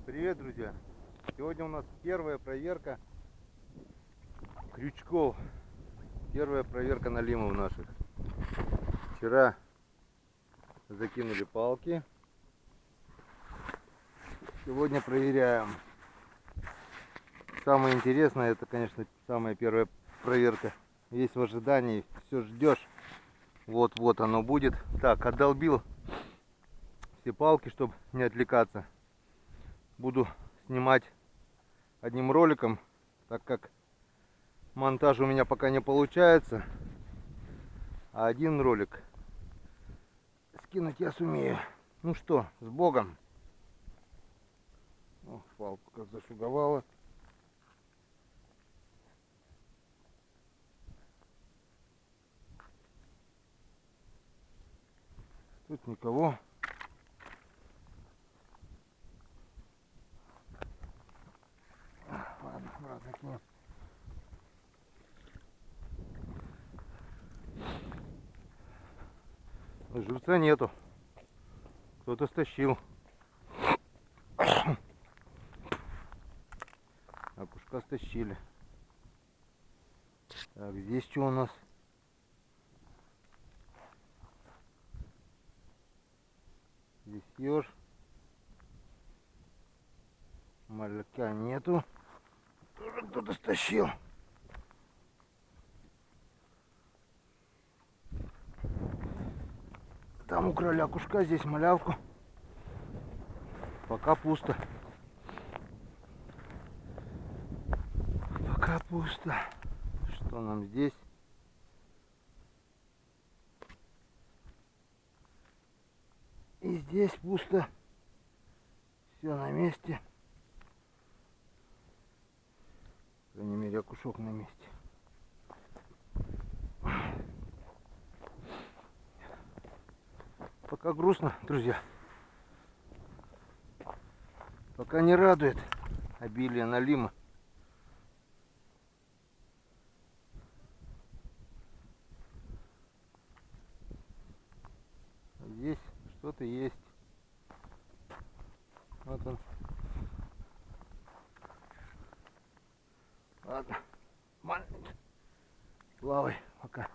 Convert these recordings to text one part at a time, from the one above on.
Привет, друзья! Сегодня у нас первая проверка крючков, первая проверка налимов наших. Вчера закинули палки, сегодня проверяем. Самое интересное, это, конечно, самая первая проверка. Весь в ожидании, все ждешь. Вот оно будет. Так, отдолбил все палки, чтобы не отвлекаться. Буду снимать одним роликом, так как монтаж у меня пока не получается. А один ролик скинуть я сумею. Ну что, с Богом. О, палку как зашуговала. Тут никого. Ладно, закинем. Живца нету. Кто-то стащил. Окушка стащили. Так, здесь что у нас? Здесь еж. Малька нету. Тоже кто-то стащил. Там украли окушка, здесь малявку. Пока пусто. Пока пусто. Что нам здесь? И здесь пусто. Все на месте. По крайней мере, окушок на месте. Пока грустно, друзья. Пока не радует обилие налима. Здесь что-то есть. Вот он. Ладно. Маленький. Плавай пока.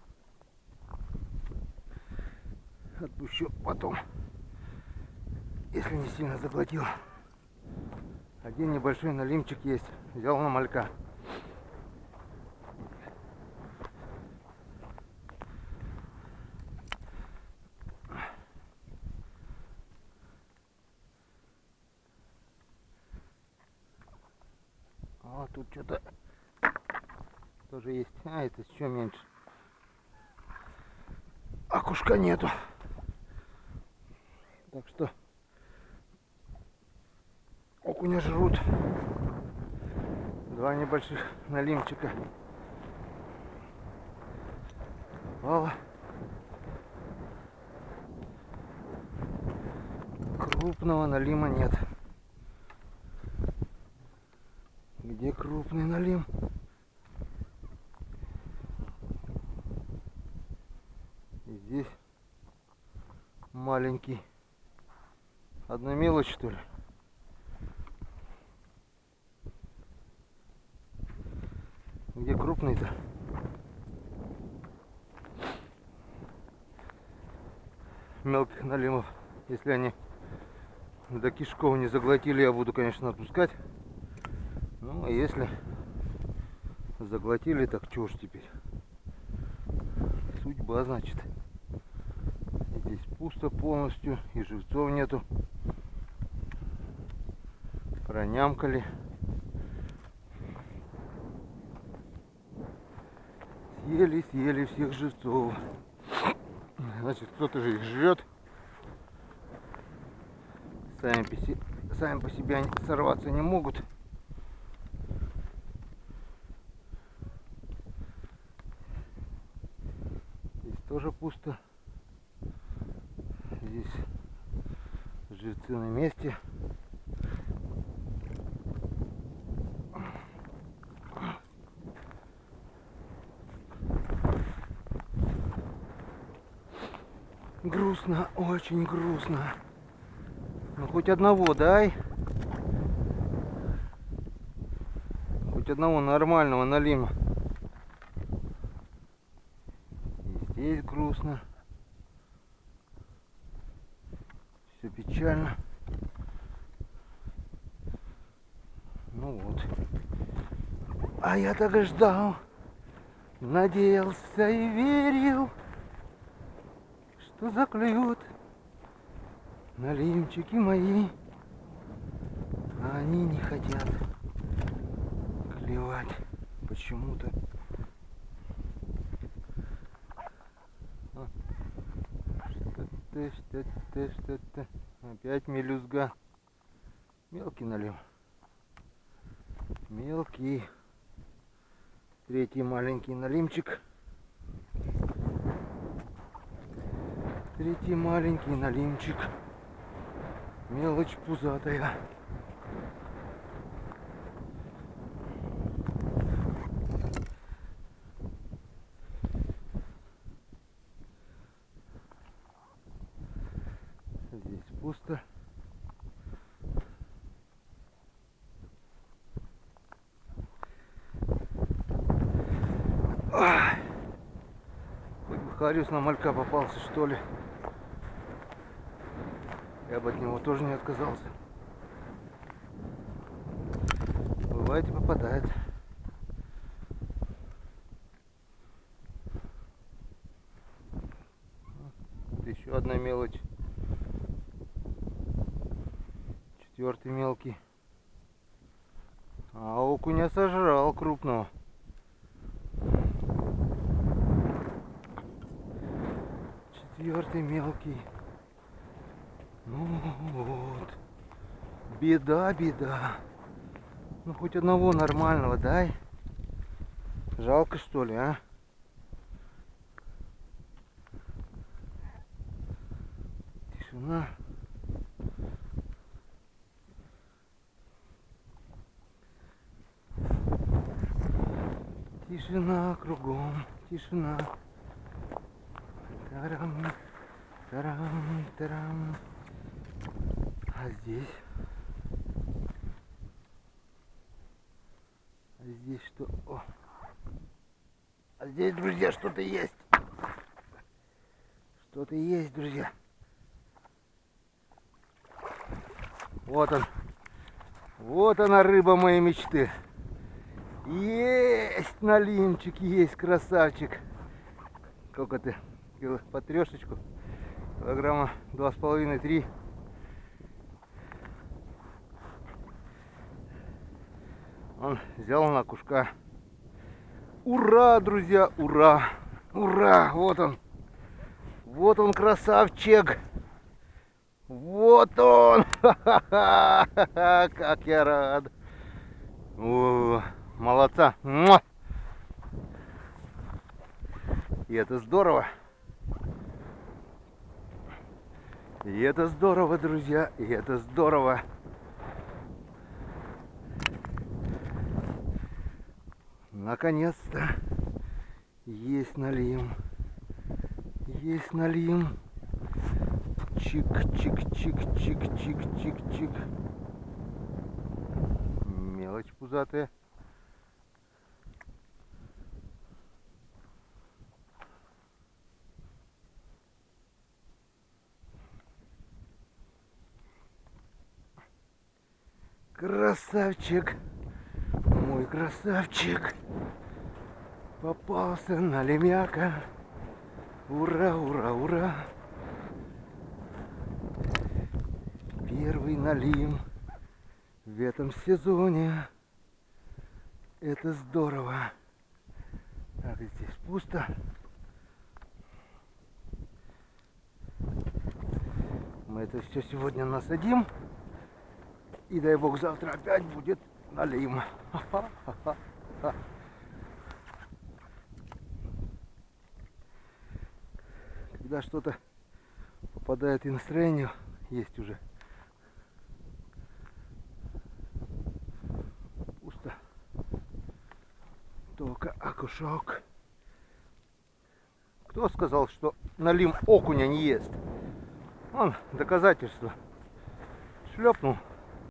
Отпущу потом. Если не сильно заглотил. Один небольшой налимчик есть. Взял на малька. А тут что-то тоже есть. А это еще меньше. Окушка нету. Так что окуня жрут. Два небольших налимчика. Попало. Крупного налима нет. Где крупный налим? И здесь маленький. Одна мелочь, что ли? Где крупный-то? Мелких налимов, если они до кишков не заглотили, я буду, конечно, отпускать. Ну, а если заглотили, так чё ж теперь? Судьба, значит. Здесь пусто полностью, и живцов нету. Пронямкали. Съели всех живцов. Значит, кто-то же их жрет. Сами по себе они сорваться не могут. Здесь тоже пусто. Здесь живцы на месте. Грустно, очень грустно. Ну хоть одного дай. хоть одного нормального налима. И здесь грустно. Все печально. Ну вот. А я так и ждал, надеялся и верил, что заклюют налимчики мои. А они не хотят клевать почему-то. Что-то. Опять мелюзга. Мелкий налим. Мелкий. Третий маленький налимчик. Третий маленький налимчик. Мелочь пузатая. Здесь пусто. Хоть бы Хариус на малька попался, что ли. Я бы от него тоже не отказался. Бывает и попадает. Вот еще одна мелочь. Четвертый мелкий. А окуня сожрал крупного. Четвертый мелкий. Ну вот. Беда, беда. Ну хоть одного нормального дай. Жалко что ли, а? Тишина. Тишина кругом, тишина. Тарам, тарам, тарам. А здесь? А здесь что? О. А здесь, друзья, что-то есть. Что-то есть, друзья. Вот он. Вот она, рыба моей мечты. Есть налимчик, есть красавчик. Сколько ты? По трешечку. Килограмма 2,5-3. Он взял на кушка. Ура, друзья, ура! Ура! Вот он. Вот он, красавчик. Вот он. Как я рад. О, молодца. И это здорово. И это здорово, друзья. И это здорово. Наконец-то есть налим. Есть налим. Чик-чик-чик-чик-чик-чик-чик. Мелочь пузатая. Красавчик. Мой красавчик. Попался на лемяка. Ура, ура, ура. Первый налим в этом сезоне. Это здорово. Так, здесь пусто. Мы это все сегодня насадим. И дай бог завтра опять будет налим. Когда что-то попадает и настроение, есть уже. Пусто. Только окушок. Кто сказал, что налим окуня не ест? Вон доказательство. Шлепнул.